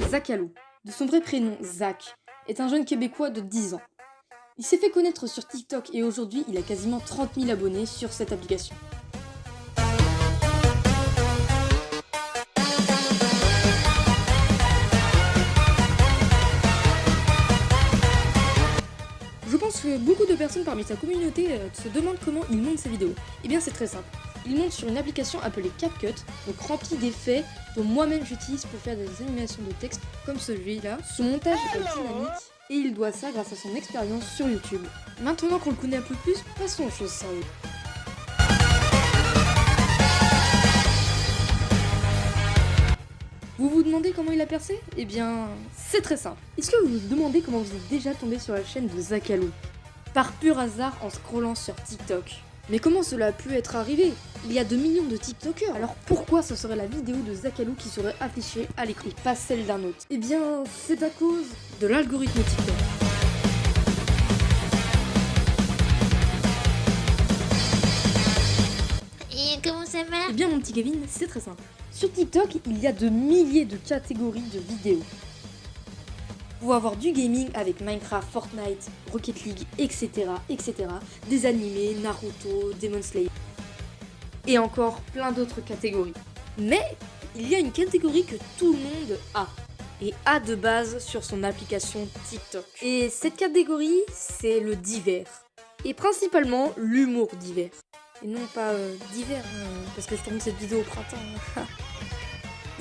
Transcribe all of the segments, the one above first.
Zakalou, de son vrai prénom Zach, est un jeune Québécois de 10 ans. Il s'est fait connaître sur TikTok et aujourd'hui il a quasiment 30 000 abonnés sur cette application. Je pense que beaucoup de personnes parmi sa communauté se demandent comment il monte ses vidéos. Eh bien c'est très simple. Il monte sur une application appelée CapCut, donc remplie d'effets dont moi-même j'utilise pour faire des animations de texte comme celui-là. Son montage est dynamique et il doit ça grâce à son expérience sur YouTube. Maintenant qu'on le connaît un peu plus, passons aux choses sérieuses. Vous vous demandez comment il a percé? Eh bien, c'est très simple. Est-ce que vous vous demandez comment vous êtes déjà tombé sur la chaîne de Zakalou? Par pur hasard en scrollant sur TikTok. Mais comment cela a pu être arrivé? Il y a 2 millions de TikTokers, alors pourquoi ce serait la vidéo de Zakalou qui serait affichée à l'écran et pas celle d'un autre? Eh bien, c'est à cause de l'algorithme TikTok. Et comment ça marche? Eh bien mon petit Kevin, c'est très simple. Sur TikTok, il y a de milliers de catégories de vidéos. Vous pouvez avoir du gaming avec Minecraft, Fortnite, Rocket League, etc., etc. Des animés, Naruto, Demon Slayer. Et encore plein d'autres catégories. Mais il y a une catégorie que tout le monde a. Et a de base sur son application TikTok. Et cette catégorie, c'est le divers. Et principalement l'humour divers. Et non pas d'hiver, parce que je tourne cette vidéo au printemps.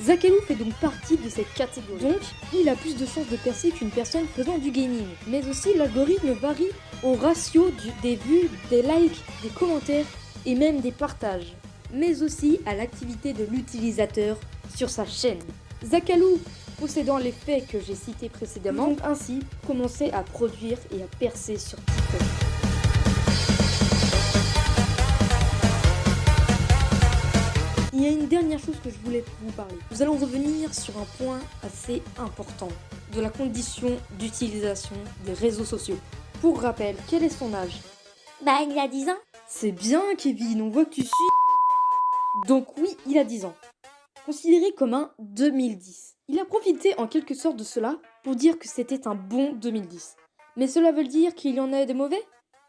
Zakalou fait donc partie de cette catégorie. Donc, il a plus de chances de percer qu'une personne faisant du gaming. Mais aussi, l'algorithme varie au ratio des vues, des likes, des commentaires et même des partages. Mais aussi à l'activité de l'utilisateur sur sa chaîne. Zakalou, possédant les faits que j'ai cités précédemment, donc ainsi commencer à produire et à percer sur TikTok. Il y a une dernière chose que je voulais vous parler. Nous allons revenir sur un point assez important, de la condition d'utilisation des réseaux sociaux. Pour rappel, quel est son âge? Bah, il a 10 ans. C'est bien Kevin, on voit que tu suis. Donc oui, il a 10 ans. Considéré comme un 2010. Il a profité en quelque sorte de cela pour dire que c'était un bon 2010. Mais cela veut dire qu'il y en a des mauvais?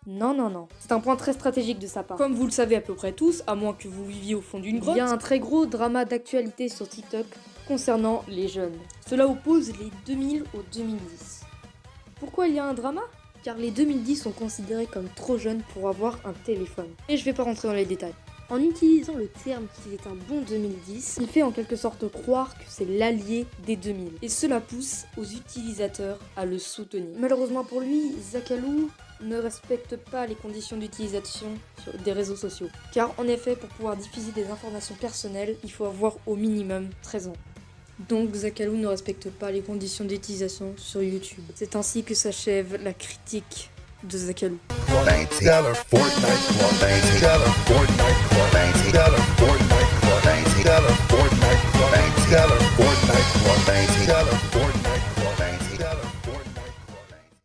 Non, non, non. C'est un point très stratégique de sa part. Comme vous le savez à peu près tous, à moins que vous viviez au fond d'une grotte, il y a un très gros drama d'actualité sur TikTok concernant les jeunes. Cela oppose les 2000 aux 2010. Pourquoi il y a un drama? Car les 2010 sont considérés comme trop jeunes pour avoir un téléphone. Et je vais pas rentrer dans les détails. En utilisant le terme qu'il est un bon 2010, il fait en quelque sorte croire que c'est l'allié des 2000. Et cela pousse aux utilisateurs à le soutenir. Malheureusement pour lui, Zakalou ne respecte pas les conditions d'utilisation des réseaux sociaux. Car en effet, pour pouvoir diffuser des informations personnelles, il faut avoir au minimum 13 ans. Donc Zakalou ne respecte pas les conditions d'utilisation sur YouTube. C'est ainsi que s'achève la critique de Zakalou.